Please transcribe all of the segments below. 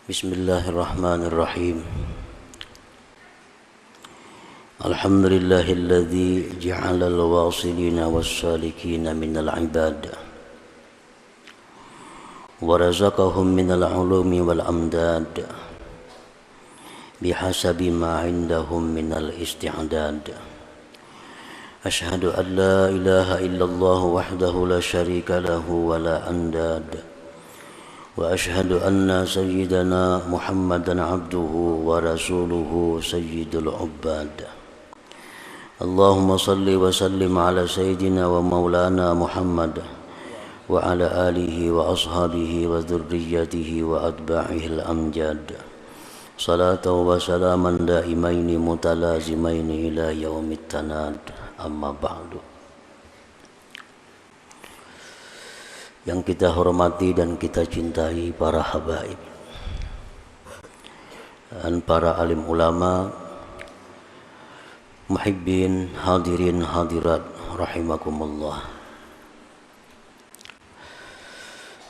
Bismillahirrahmanirrahim. Alhamdulillahilladzi ja'ala al-wasilina was-salikina minal ibad wa razaqahum minal ulumi wal amdad bihasabi ma indahum minal isti'dad. Ashhadu an la ilaha illallah wahdahu la syarika lahu wa la andad. وأشهد أن سيدنا محمدًا عبده ورسوله سيد العباد. اللهم صل وسلم على سيدنا ومولانا محمد وعلى آله وأصحابه وذريته وأتباعه الأمجاد صلاة وسلاما دائمين متلازمين إلى يوم التناد. أما بعد. Yang kita hormati dan kita cintai para habaib dan para alim ulama, muhibbin, hadirin hadirat rahimakumullah.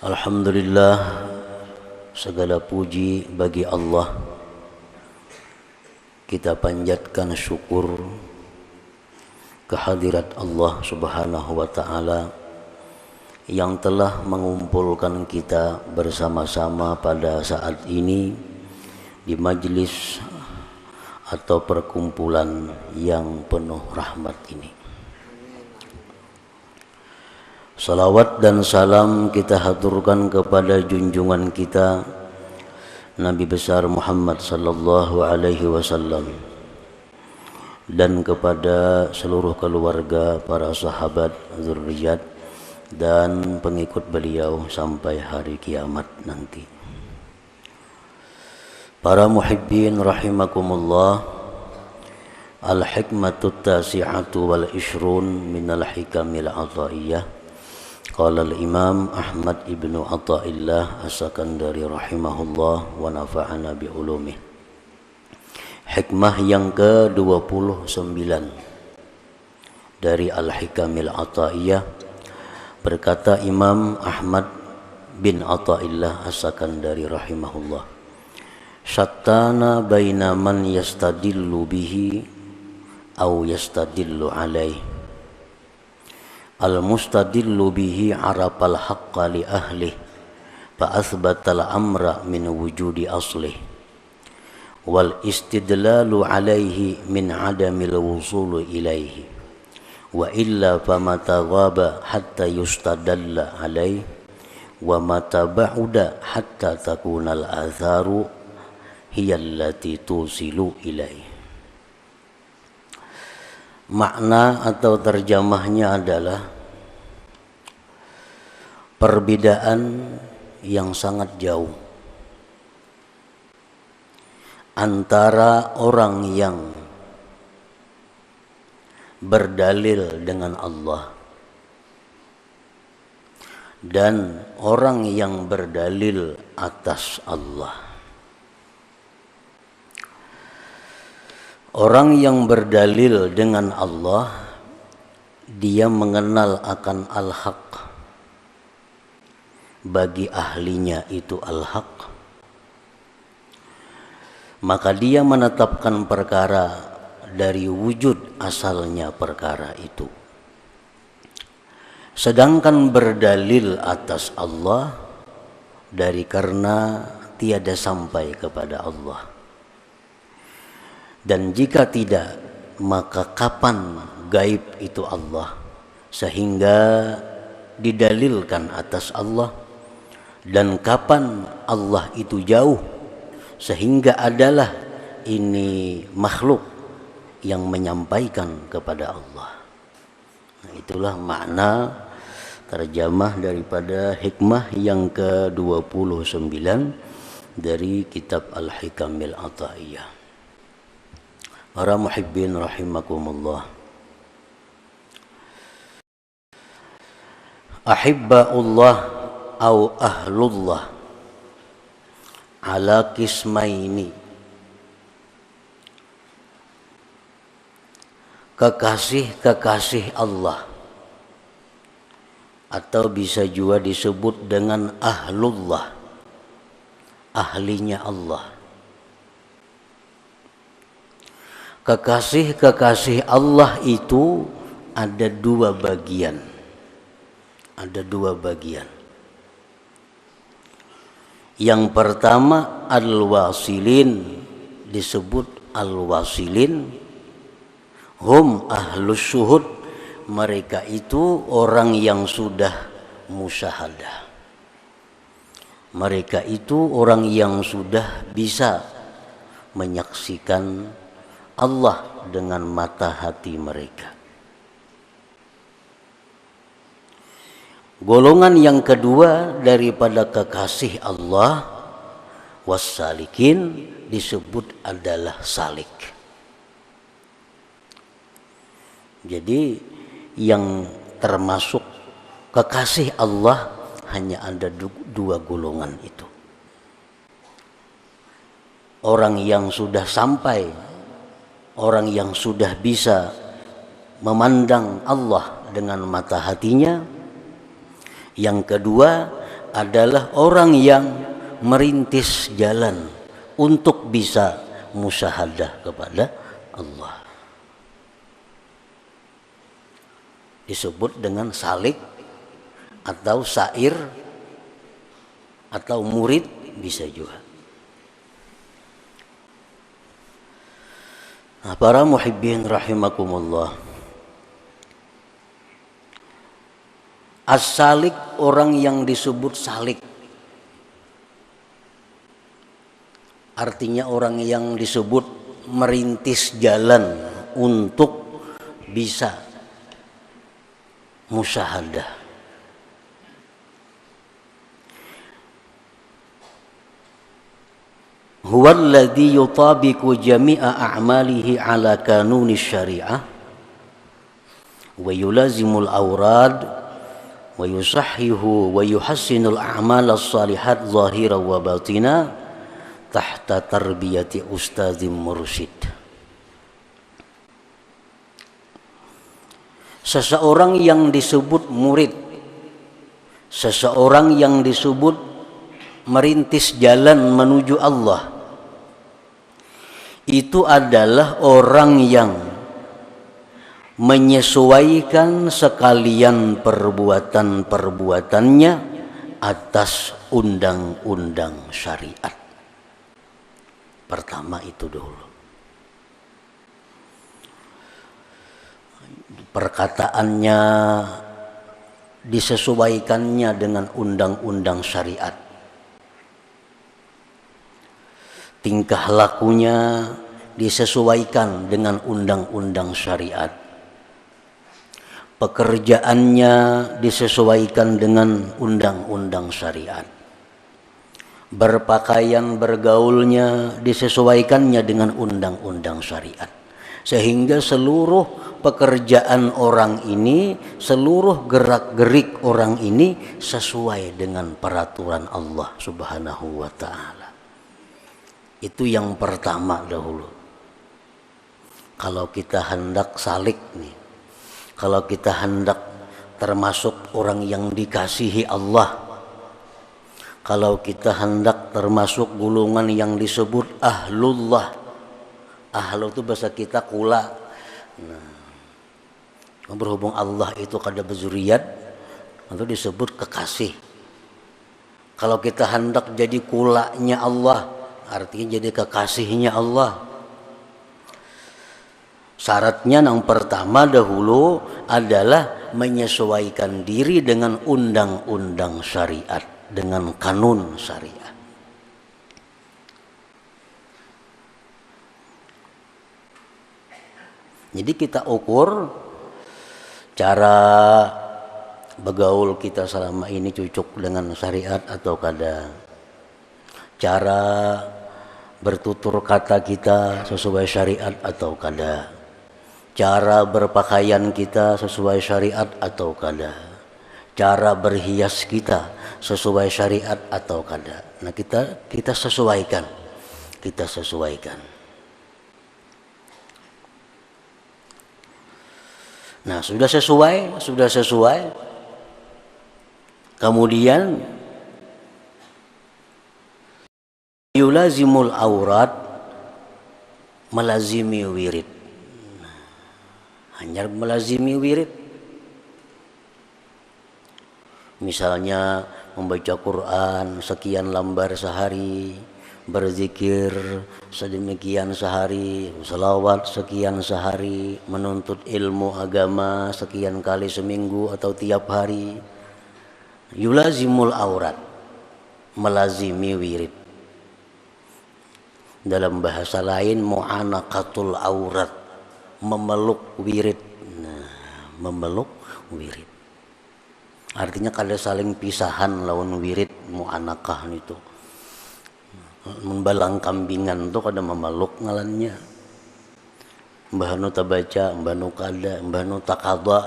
Alhamdulillah, segala puji bagi Allah. Kita panjatkan syukur kehadirat Allah Subhanahu wa taala yang telah mengumpulkan kita bersama-sama pada saat ini di majlis atau perkumpulan yang penuh rahmat ini. Salawat dan salam kita haturkan kepada junjungan kita Nabi besar Muhammad sallallahu alaihi wasallam dan kepada seluruh keluarga, para sahabat, zurriyat dan pengikut beliau sampai hari kiamat nanti. Para muhibbin rahimakumullah, al-hikmatut tasi'atu wal ishrun minal hikamil ataiyah. Qala al-imam Ahmad ibnu Athaillah as-Sakandari rahimahullah wa nafa'ana bi ulumih. Hikmah yang ke-29 dari al-hikamil ataiyah. Berkata Imam Ahmad bin Athaillah as-Sakandari rahimahullah, syattana baina man yastadillu bihi aw yastadillu alaih. Al-mustadillu bihi arafal haqqa li ahlih fa athbatal amra min wujudi aslih wal istidlalu alaihi min adamil wusulu ilaihi wa illa famata ghaba hatta yustadalla alaih wa mata ba'uda hatta takunal atharu hiyallati tusilu ilaih. Makna atau terjemahnya adalah perbedaan yang sangat jauh antara orang yang berdalil dengan Allah dan orang yang berdalil atas Allah. Orang yang berdalil dengan Allah, dia mengenal akan al-haq, bagi ahlinya itu al-haq, maka dia menetapkan perkara dari wujud asalnya perkara itu. Sedangkan berdalil atas Allah dari karena tiada sampai kepada Allah. Dan jika tidak, maka kapan gaib itu Allah sehingga didalilkan atas Allah, dan kapan Allah itu jauh sehingga adalah ini makhluk yang menyampaikan kepada Allah. Nah, itulah makna terjemah daripada hikmah yang ke-29 dari kitab Al-Hikamil Ataiyah. Para muhibbin rahimakumullah, ahibbaullah au ahlullah ala kismaini. Kekasih-kekasih Allah, atau bisa juga disebut dengan ahlullah ahlinya Allah. Kekasih-kekasih Allah itu ada dua bagian. Ada dua bagian. Yang pertama al-wasilin, disebut al-wasilin, hum ahlus syuhud, mereka itu orang yang sudah musyahadah. Mereka itu orang yang sudah bisa menyaksikan Allah dengan mata hati mereka. Golongan yang kedua daripada kekasih Allah, wassalikin, disebut adalah salik. Jadi yang termasuk kekasih Allah hanya ada dua golongan itu. Orang yang sudah sampai, orang yang sudah bisa memandang Allah dengan mata hatinya. Yang kedua adalah orang yang merintis jalan untuk bisa musyahadah kepada Allah. Disebut dengan salik atau sair atau murid bisa juga. Nah, para muhibbin rahimakumullah. As-salik, orang yang disebut salik, artinya orang yang disebut merintis jalan untuk bisa musyahadah. Huwa alladhi yutabiqu jami'a a'malihi ala kanuni syari'ah wa yulazimul awrad wa yusahhihu wa yuhassinul a'mal as-salihat zahiran wa batina tahta tarbiyati ustadzim mursyid. Seseorang yang disebut murid, seseorang yang disebut merintis jalan menuju Allah, itu adalah orang yang menyesuaikan sekalian perbuatan-perbuatannya atas undang-undang syariat. Pertama itu dulu. Perkataannya disesuaikannya dengan undang-undang syariat. Tingkah lakunya disesuaikan dengan undang-undang syariat. Pekerjaannya disesuaikan dengan undang-undang syariat. Berpakaian, bergaulnya disesuaikannya dengan undang-undang syariat. Sehingga seluruh pekerjaan orang ini, seluruh gerak-gerik orang ini sesuai dengan peraturan Allah Subhanahu wa ta'ala. Itu yang pertama dahulu. Kalau kita hendak salik nih, kalau kita hendak termasuk orang yang dikasihi Allah, kalau kita hendak termasuk golongan yang disebut ahlullah. Ahlu itu bahasa kita kula. Nah, berhubung Allah itu kada berzuriat, itu disebut kekasih. Kalau kita hendak jadi kulanya Allah, artinya jadi kekasihnya Allah. Syaratnya yang pertama dahulu adalah menyesuaikan diri dengan undang-undang syariat, dengan kanun syariat. Jadi kita ukur cara bergaul kita selama ini cocok dengan syariat atau kada. Cara bertutur kata kita sesuai syariat atau kada. Cara berpakaian kita sesuai syariat atau kada. Cara berhias kita sesuai syariat atau kada. Nah, kita sesuaikan. Kita sesuaikan. Nah, sudah sesuai. Kemudian Yulazimul aurat, melazimi wirid. Hanya melazimi wirid. Misalnya membaca Quran sekian lembar sehari, berzikir sedemikian sehari, selawat sekian sehari, menuntut ilmu agama sekian kali seminggu atau tiap hari. Yulazimul aurat, melazimi wirid. Dalam bahasa lain mu'anaqatul aurat, memeluk wirid. Nah, memeluk wirid. Artinya kada saling pisahan lawan wirid mu'anaqah itu. Membalang kambingan tuh kada memeluk ngalannya. Mbah nu tabaca, mbah nu kada, mbah nu takada,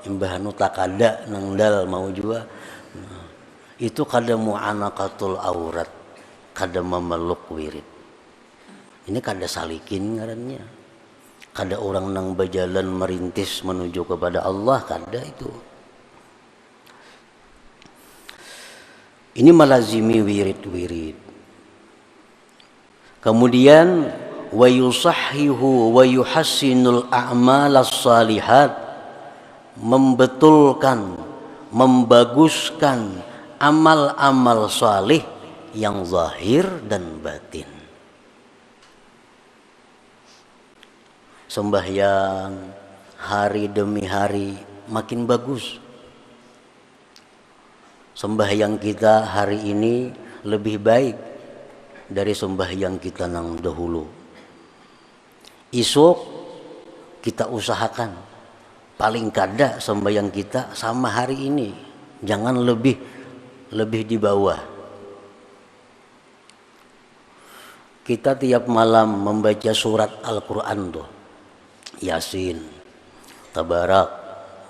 mbah nu takada nangdal mau juga. Nah, itu kada mu'anaqatul aurat, kada memeluk wirid. Ini kada salikin ngarannya. Kada orang nang berjalan merintis menuju kepada Allah, kada itu. Ini melazimi wirid-wirid. Kemudian wa yusahhihu wa yuhassinul a'malas salihat, membetulkan, membaguskan amal-amal salih yang zahir dan batin. Sembahyang hari demi hari makin bagus. Sembahyang kita hari ini lebih baik dari sembahyang kita nang dahulu. Esok kita usahakan paling kada sembahyang kita sama hari ini, jangan lebih di bawah. Kita tiap malam membaca surat Al-Quran tuh, Yasin, Tabarak,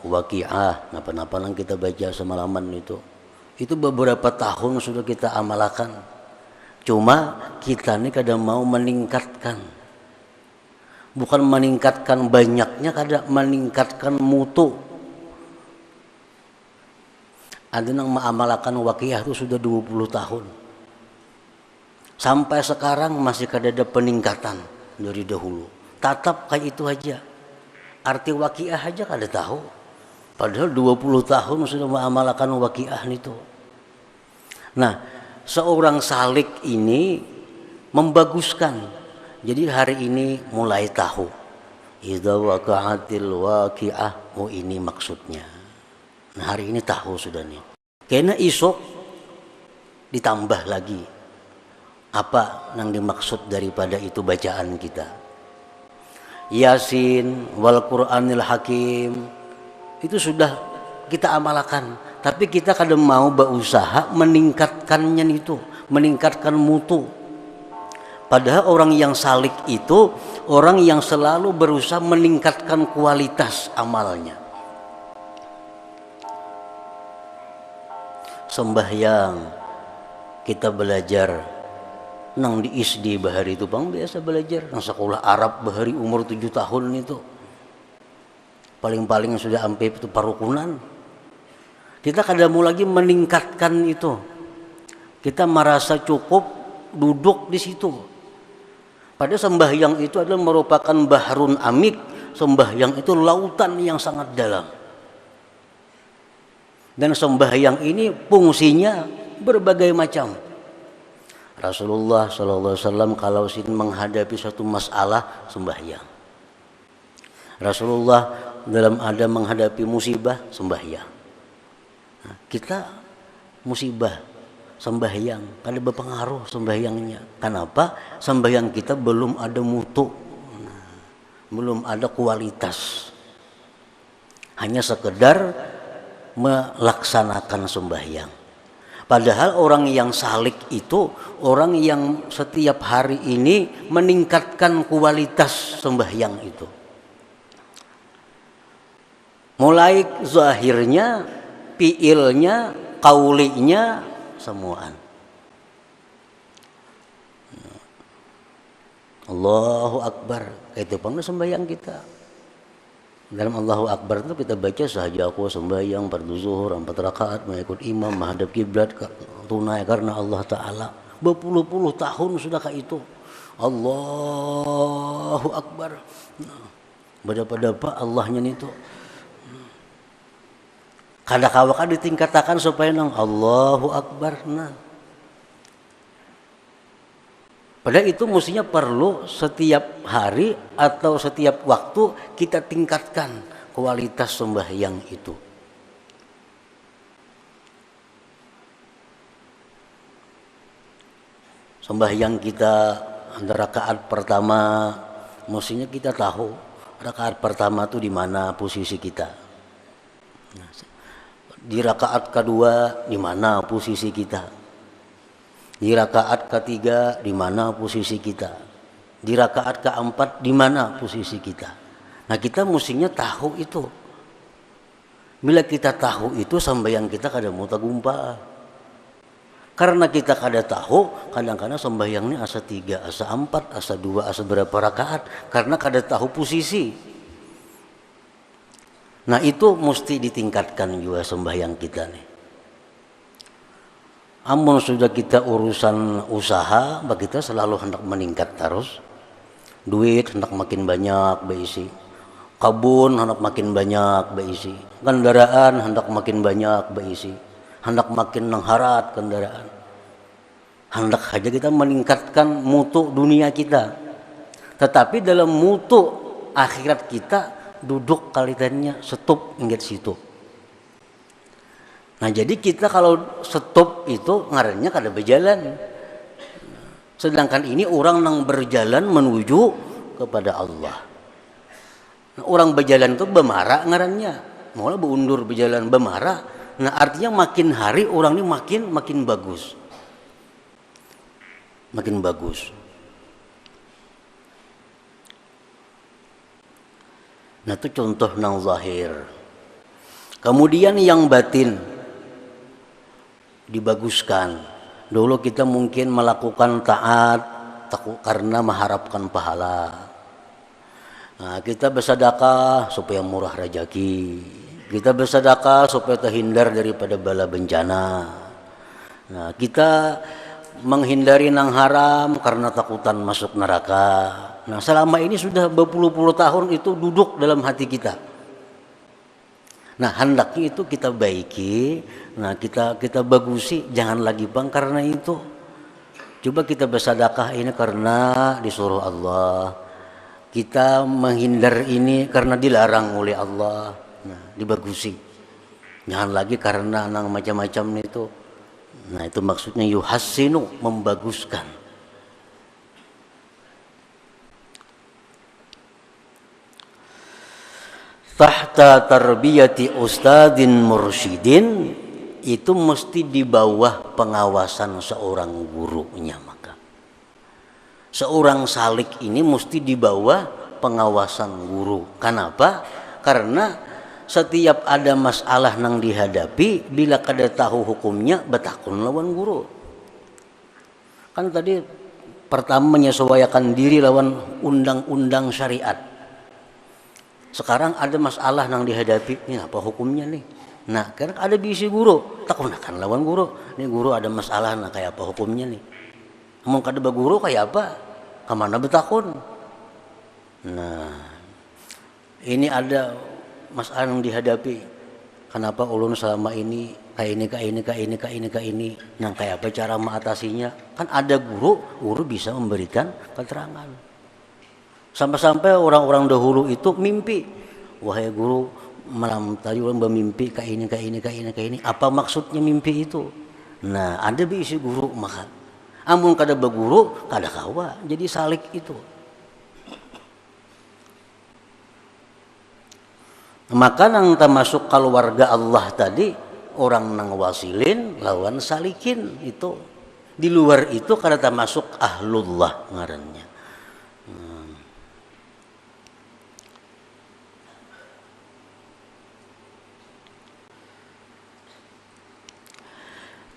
Waqiah, napa-napa yang kita baca semalaman itu beberapa tahun sudah kita amalkan. Cuma kita ini kadang mau meningkatkan, bukan meningkatkan banyaknya, kadang meningkatkan mutu. Ada yang mengamalkan Waqiah itu sudah 20 tahun, sampai sekarang masih ada peningkatan dari dahulu. Tatap kayak itu aja, arti Waqiah aja kada tahu, padahal 20 tahun sudah mengamalkan Waqiah itu. Nah, seorang salik ini membaguskan. Jadi hari ini mulai tahu idza waqa'atil waqi'ah, oh ini maksudnya. Nah, hari ini tahu sudah nih. Karena esok ditambah lagi apa yang dimaksud daripada itu bacaan kita. Yasin wal Qur'anil Hakim itu sudah kita amalkan, tapi kita kadang mau berusaha meningkatkannya itu, meningkatkan mutu. Padahal orang yang salik itu orang yang selalu berusaha meningkatkan kualitas amalnya. Sembahyang kita belajar nang di SD bahari itu bang biasa belajar, nang sekolah Arab bahari umur 7 tahun itu. Paling-paling sudah sampai itu parukunan. Kita kadang mau lagi meningkatkan itu. Kita merasa cukup duduk di situ. Padahal sembahyang itu adalah merupakan bahrun amik. Sembahyang itu lautan yang sangat dalam. Dan sembahyang ini fungsinya berbagai macam. Rasulullah SAW kalau menghadapi satu masalah sembahyang. Rasulullah dalam ada menghadapi musibah sembahyang. Nah, kita musibah sembahyang kada berpengaruh sembahyangnya. Kenapa? Sembahyang kita belum ada mutu, belum ada kualitas. Hanya sekedar melaksanakan sembahyang. Padahal orang yang salik itu orang yang setiap hari ini meningkatkan kualitas sembahyang itu. Mulai zahirnya, fiilnya, kaulinya, semuaan. Allahu Akbar, itu pun sembahyang kita. Dalam Allahu Akbar itu kita baca sahaja aku sembahyang fardu zuhur 4 rakaat mengikut imam menghadap kiblat tunai karena Allah Ta'ala. berpuluh-puluh tahun sudah kayak itu. Allahu Akbar. Berapa Allahnya itu. Kada-kawaka ditingkatakan supaya nang Allahu Akbar. Nah. Padahal itu mestinya perlu setiap hari atau setiap waktu kita tingkatkan kualitas sembahyang itu. Sembahyang kita rakaat pertama, mestinya kita tahu rakaat pertama itu di mana posisi kita. Di rakaat kedua di mana posisi kita. Di rakaat ketiga di mana posisi kita. Di rakaat keempat di mana posisi kita. Nah, kita mestinya tahu itu. Bila kita tahu itu sembahyang kita kada mau tagumpa. Karena kita kada tahu, kadang-kadang sembahyangnya asa 3, asa 4, asa 2, asa berapa rakaat. Karena kada tahu posisi. Nah, itu mesti ditingkatkan juga sembahyang kita nih. Amun sudah kita urusan usaha, kita selalu hendak meningkat terus. Duit hendak makin banyak beisi. Kabun hendak makin banyak beisi. Kendaraan hendak makin banyak beisi. Hendak makin nengharat kendaraan. Hendak saja kita meningkatkan mutu dunia kita. Tetapi dalam mutu akhirat kita duduk kalitannya stop ingat situ. Nah, jadi kita kalau stop itu ngarannya kada berjalan. Sedangkan ini orang yang berjalan menuju kepada Allah. Nah, orang berjalan itu bemara ngarannya. Malah beundur berjalan bemara. Nah, artinya makin hari orang ini makin bagus. Makin bagus. Nah, itu contoh nang zahir. Kemudian yang batin dibaguskan. Dulu kita mungkin melakukan taat karena mengharapkan pahala. Nah, kita bersedekah supaya murah rezeki. Kita bersedekah supaya terhindar daripada bala bencana. Nah, kita menghindari nang haram karena takutan masuk neraka. Nah, selama ini sudah berpuluh-puluh tahun itu duduk dalam hati kita. Nah, hendaknya itu kita baiki, nah kita bagusi, jangan lagi bang karena itu. Coba kita bersedekah ini karena disuruh Allah. Kita menghindar ini karena dilarang oleh Allah. Nah, dibagusi. Jangan lagi karena nang macam-macam itu. Nah, itu maksudnya yuhassinu, membaguskan. Tahta tarbiyati ustadin mursyidin, itu mesti di bawah pengawasan seorang gurunya. Maka seorang salik ini mesti di bawah pengawasan guru. Kenapa? Karena setiap ada masalah nang dihadapi, bila kada tahu hukumnya betakun lawan guru. Kan tadi pertama menyesuaikan diri lawan undang-undang syariat. Sekarang ada masalah nang dihadapi, ini apa hukumnya nih? Nah, kan ada bisi guru, takunakan lawan guru. Ini guru ada masalah, nah kayak apa hukumnya nih? Namun kada baguru kayak apa? Kemana betakun? Nah, ini ada masalah yang dihadapi. Kenapa ulun selama ini kayak ini? Nah, kayak apa cara mengatasinya? Kan ada guru bisa memberikan keterangan. Sampai-sampai orang-orang dahulu itu mimpi. Wahai guru, malam tadi orang bermimpi kayak ini. Apa maksudnya mimpi itu? Nah, ada bisi guru maka. Amun kada baguru, kada kawa. Jadi salik itu. Maka nang termasuk keluarga Allah tadi, orang nang wasilin lawan salikin itu. Di luar itu kada termasuk ahlullah ngarannya.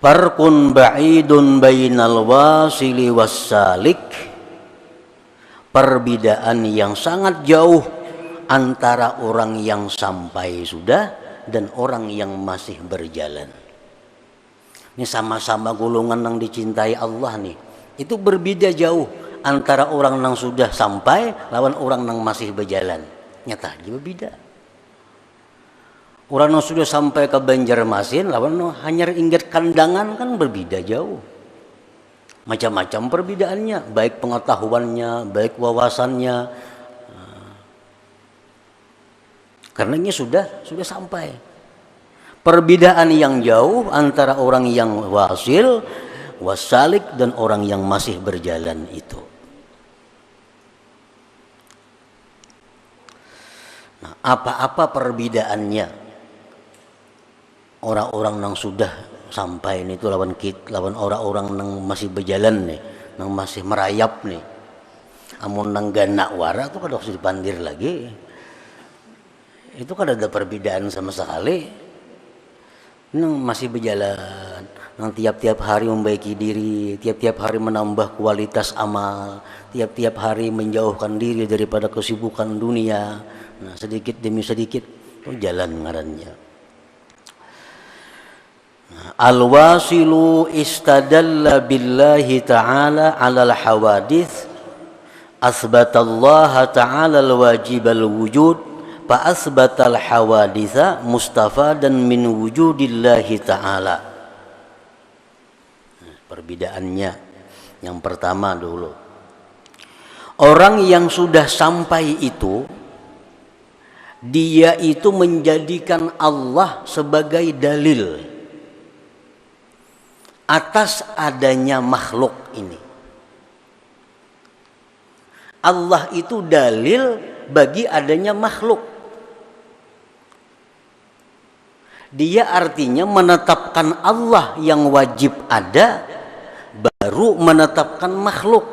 Farqun ba'idun bainal wasili wassalik, perbedaan yang sangat jauh antara orang yang sampai sudah dan orang yang masih berjalan. Ini sama-sama golongan yang dicintai Allah nih. Itu berbeda jauh antara orang yang sudah sampai lawan orang yang masih berjalan. Nyata dia berbeda. Orang yang sudah sampai ke Banjarmasin lawan hanya ingat kandangan kan berbeda jauh. Macam-macam perbedaannya, baik pengetahuannya, baik wawasannya. Karena ini sudah sampai. Perbedaan yang jauh antara orang yang wasil, wasalik dan orang yang masih berjalan itu. Nah, apa-apa perbedaannya orang-orang yang sudah sampai ini itu lawan orang-orang yang masih berjalan nih, yang masih merayap nih. Amun nang ganak wara itu kada usah dipandir lagi. Itu kan ada perbedaan sama sekali. Nang masih berjalan, nang tiap-tiap hari membaiki diri, tiap-tiap hari menambah kualitas amal, tiap-tiap hari menjauhkan diri daripada kesibukan dunia. Nah, sedikit demi sedikit itu jalan ngarannya. Nah, al-wasilu istadalla billahi ta'ala 'alal hawadits asbatallaha ta'ala al-wajibal wujud fa asbatal hawaditsa mustafadan min wujudillahi ta'ala. Perbedaannya yang pertama dulu, orang yang sudah sampai itu dia itu menjadikan Allah sebagai dalil atas adanya makhluk ini. Allah itu dalil bagi adanya makhluk. Dia artinya menetapkan Allah yang wajib ada, baru menetapkan makhluk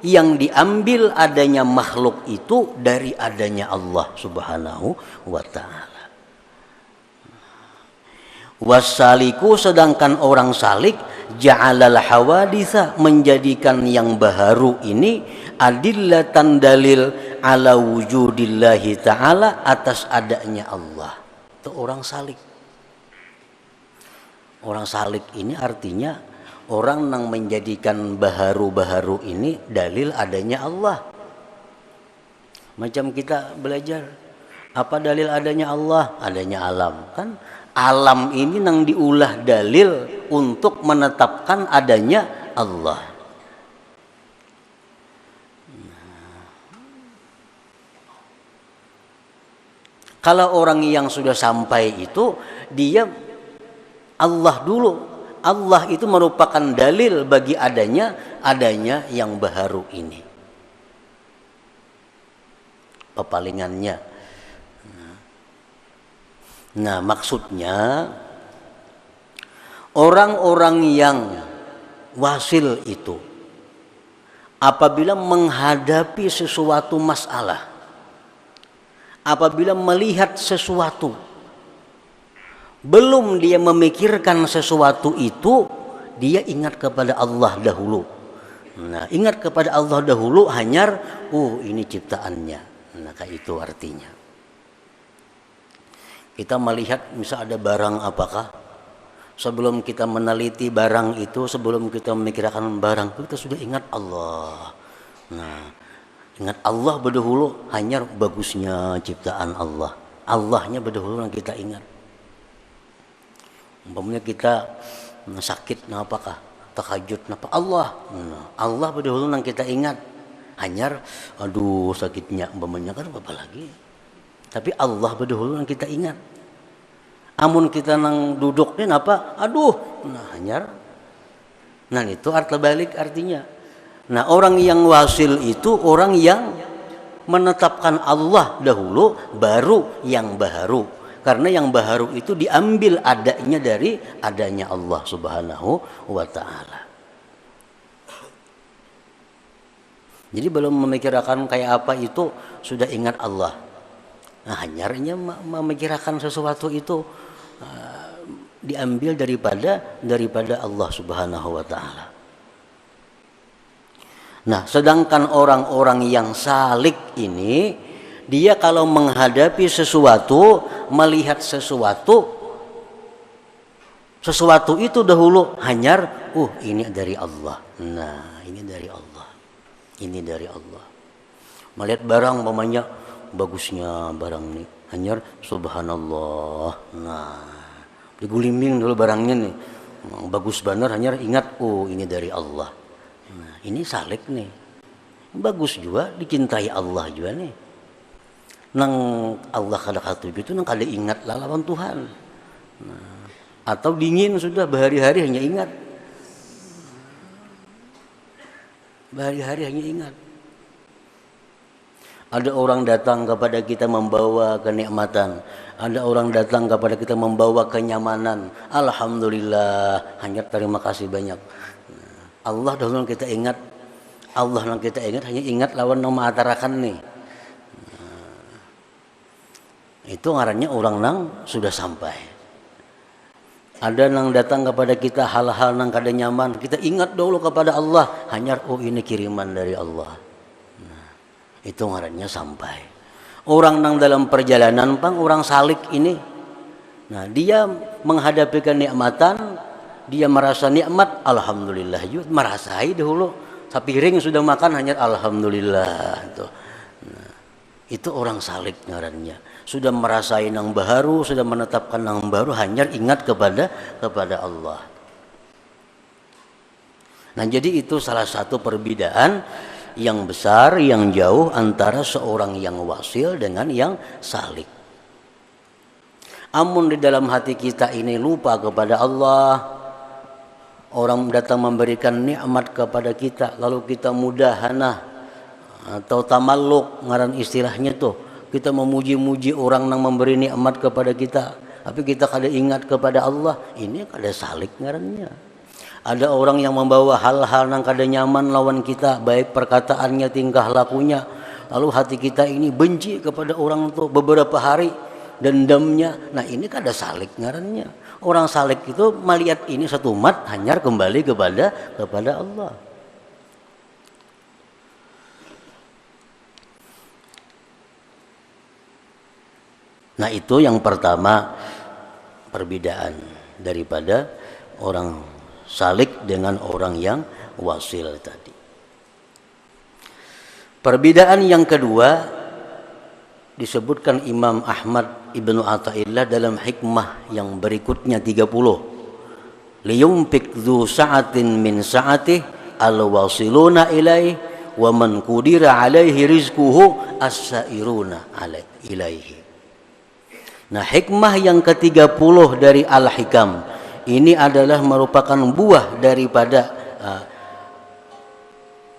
yang diambil adanya makhluk itu dari adanya Allah Subhanahu wa ta'ala. Wassaliku, sedangkan orang salik, ja'alal hawaditsa, menjadikan yang baharu ini adillatan dalil ala wujudillahi ta'ala, atas adanya Allah. Itu orang salik. Orang salik ini artinya orang yang menjadikan baharu-baharu ini dalil adanya Allah. Macam kita belajar, apa dalil adanya Allah? Adanya alam. Kan alam ini yang diulah dalil untuk menetapkan adanya Allah. Kalau orang yang sudah sampai itu, dia Allah dulu. Allah itu merupakan dalil bagi adanya yang baharu ini. Pepalingannya. Nah, maksudnya orang-orang yang wasil itu apabila menghadapi sesuatu masalah, apabila melihat sesuatu, belum dia memikirkan sesuatu itu, dia ingat kepada Allah dahulu. Nah, ingat kepada Allah dahulu hanyar, ini ciptaannya. Nah, kayak itu artinya. Kita melihat misal ada barang apakah, sebelum kita meneliti barang itu, sebelum kita memikirkan barang itu, kita sudah ingat Allah. Nah, ingat Allah berdahulu, hanyar bagusnya ciptaan Allah. Allahnya berdahulu yang kita ingat. Umpamanya kita sakit, apakah tahajud, apa Allah, Allah berdahulu yang kita ingat. Hanyar, aduh sakitnya, umpamanya kan apa lagi. Tapi Allah berdahulu yang kita ingat. Amun kita nang duduknya apa, aduh, hanyar. Nah, itu arti balik artinya. Nah, orang yang wasil itu orang yang menetapkan Allah dahulu, baru yang baharu. Karena yang baharu itu diambil adanya dari adanya Allah Subhanahu wa ta'ala. Jadi belum memikirkan kayak apa itu, sudah ingat Allah. Nah, hanyarnya memikirkan sesuatu itu diambil daripada Allah Subhanahu wa ta'ala. Nah, sedangkan orang-orang yang salik ini, dia kalau menghadapi sesuatu, melihat sesuatu, Sesuatu itu dahulu hanyar, ini dari Allah. Nah, ini dari Allah. Ini dari Allah. Melihat barang umpamanya bagusnya barang ini, hanyar subhanallah. Nah, digulimbing dulu barangnya nih. Bagus benar hanyar ingat, ini dari Allah. Nah, ini salik nih. Bagus juga dicintai Allah juga nih. Nang Allah kada katu gitu nang kada ingat lawan Tuhan. Nah, atau dingin sudah berhari-hari hanya ingat. Berhari-hari hanya ingat. Ada orang datang kepada kita membawa kenikmatan. Ada orang datang kepada kita membawa kenyamanan. Alhamdulillah, hanya terima kasih banyak. Allah dahulu kita ingat. Allah yang kita ingat hanya ingat lawan nama atarakan nih. Itu ngarannya orang nang sudah sampai. Ada yang datang kepada kita hal-hal yang kada nyaman, kita ingat dulu kepada Allah, hanya ini kiriman dari Allah. Nah, itu ngarannya sampai. Orang yang dalam perjalanan orang salik ini, nah dia menghadapi kenikmatan, dia merasa nikmat, alhamdulillah, merasai dahulu. Sapiring sudah makan hanya alhamdulillah. Nah, itu orang salik ngarannya. Sudah merasai yang baru, sudah menetapkan yang baru, hanya ingat kepada Allah. Nah, jadi itu salah satu perbedaan yang besar, yang jauh antara seorang yang wasil dengan yang salik. Amun di dalam hati kita ini lupa kepada Allah, orang datang memberikan nikmat kepada kita, lalu kita mudahana atau tamalluk, ngaran istilahnya tuh. Kita memuji-muji orang yang memberi nikmat kepada kita, tapi kita kada ingat kepada Allah, ini kada salik ngarannya. Ada orang yang membawa hal-hal yang kada nyaman lawan kita, baik perkataannya, tingkah lakunya, lalu hati kita ini benci kepada orang itu beberapa hari, dendamnya. Nah, ini kada salik ngarannya. Orang salik itu melihat ini satu umat hanya kembali kepada Allah. Nah, itu yang pertama perbedaan daripada orang salik dengan orang yang wasil tadi. Perbedaan yang kedua disebutkan Imam Ahmad Ibnu Athaillah dalam hikmah yang berikutnya 30. Liyumpik dzu sa'atin min sa'atih al-wasiluna ilaih wa man qudira alaihi rizquhu as-sairuna ilaihi. Nah, hikmah yang ke-30 dari Al-Hikam ini adalah merupakan buah daripada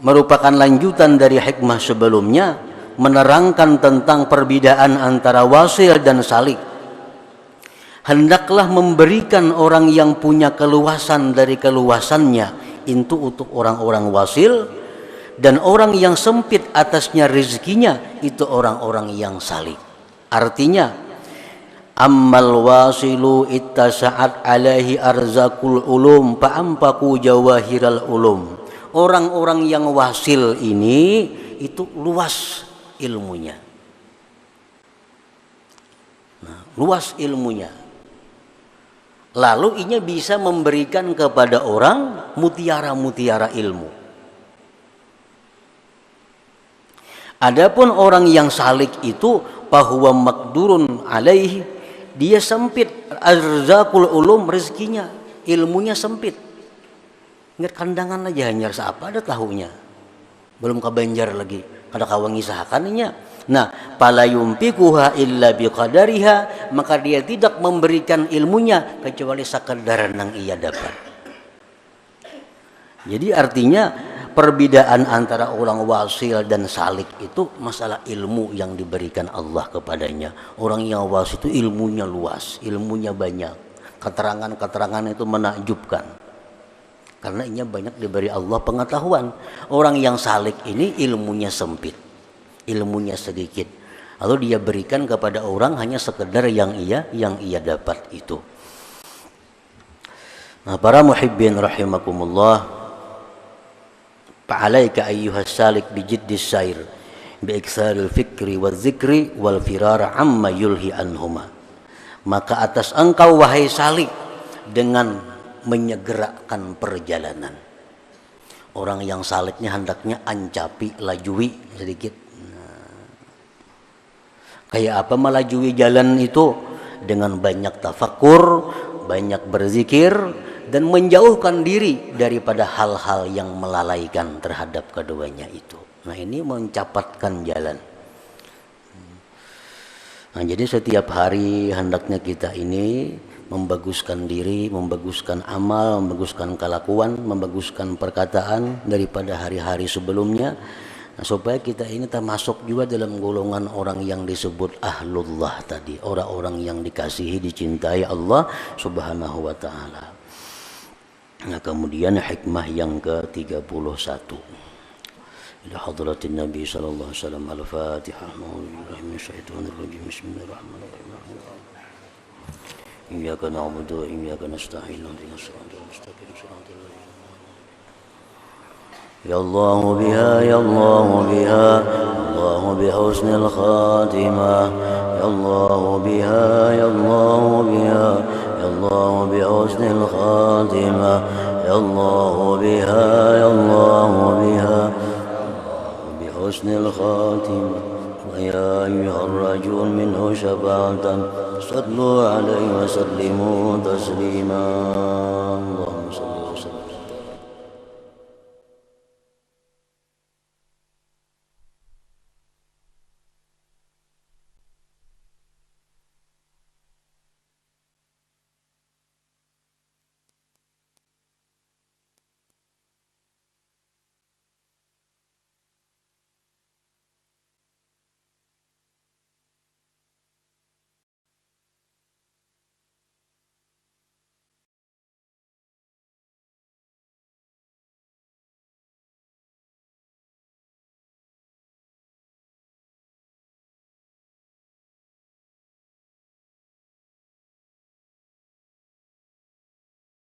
merupakan lanjutan dari hikmah sebelumnya, menerangkan tentang perbedaan antara wasil dan salik. Hendaklah memberikan orang yang punya keluasan dari keluasannya itu untuk orang-orang wasil, dan orang yang sempit atasnya rezekinya itu orang-orang yang salik. Artinya, ammal wasilu ittasa'at alaihi arzakul ulum fa'ampaku jawahiral ulum. Orang-orang yang wasil ini itu luas ilmunya. Nah, luas ilmunya. Lalu inya bisa memberikan kepada orang mutiara-mutiara ilmu. Adapun orang yang salik itu bahwa makdurun alaihi, dia sempit arzakul ulum, rezekinya, ilmunya sempit. Ingat kandangan aja hanya siapa ada tahunya. Belum ke Banjar lagi, kada kawangi sahakannya. Nah, pala yumpikuha illa biqadariha, maka dia tidak memberikan ilmunya kecuali sekadar yang ia dapat. Jadi artinya perbedaan antara orang wasil dan salik itu masalah ilmu yang diberikan Allah kepadanya. Orang yang wasil itu ilmunya luas, ilmunya banyak. Keterangan-keterangan itu menakjubkan. Karena inya banyak diberi Allah pengetahuan. Orang yang salik ini ilmunya sempit, ilmunya sedikit. Lalu dia berikan kepada orang hanya sekedar yang ia dapat itu. Nah, para muhibbin rahimakumullah, fa'alaika ayyuhas salik bijiddis sair biiksaril fikri wal zikri wal firara amma yulhi anhuma. Maka atas engkau wahai salik dengan menyegerakan perjalanan. Orang yang saliknya hendaknya ancapi, lajui sedikit. Kayak apa melajui jalan itu? Dengan banyak tafakur, banyak berzikir, dan menjauhkan diri daripada hal-hal yang melalaikan terhadap keduanya itu. Nah, ini mencapatkan jalan. Nah, jadi setiap hari hendaknya kita ini membaguskan diri, membaguskan amal, membaguskan kelakuan, membaguskan perkataan daripada hari-hari sebelumnya, nah, supaya kita ini termasuk juga dalam golongan orang yang disebut ahlullah tadi, orang-orang yang dikasihi, dicintai Allah Subhanahu wa taala. Nah, kemudian hikmah yang ke-31. Ila hadratin Nabi sallallahu alaihi wasallam. Al-Fatihah. Bismillahirrahmanirrahim. Iyyaka na'budu wa iyyaka nasta'in. Ihdinas siratal mustaqim. Ya Allah biha, ya Allah biha, Allah bihusnil khatimah. Ya Allah biha, ya Allah biha, ya Allah bihusnil khatimah. Ya Allah biha, ya Allah biha, bihusnil khatimah. يا أيها الرجل منه شفاعة صلوا عليه وسلموا تسليما.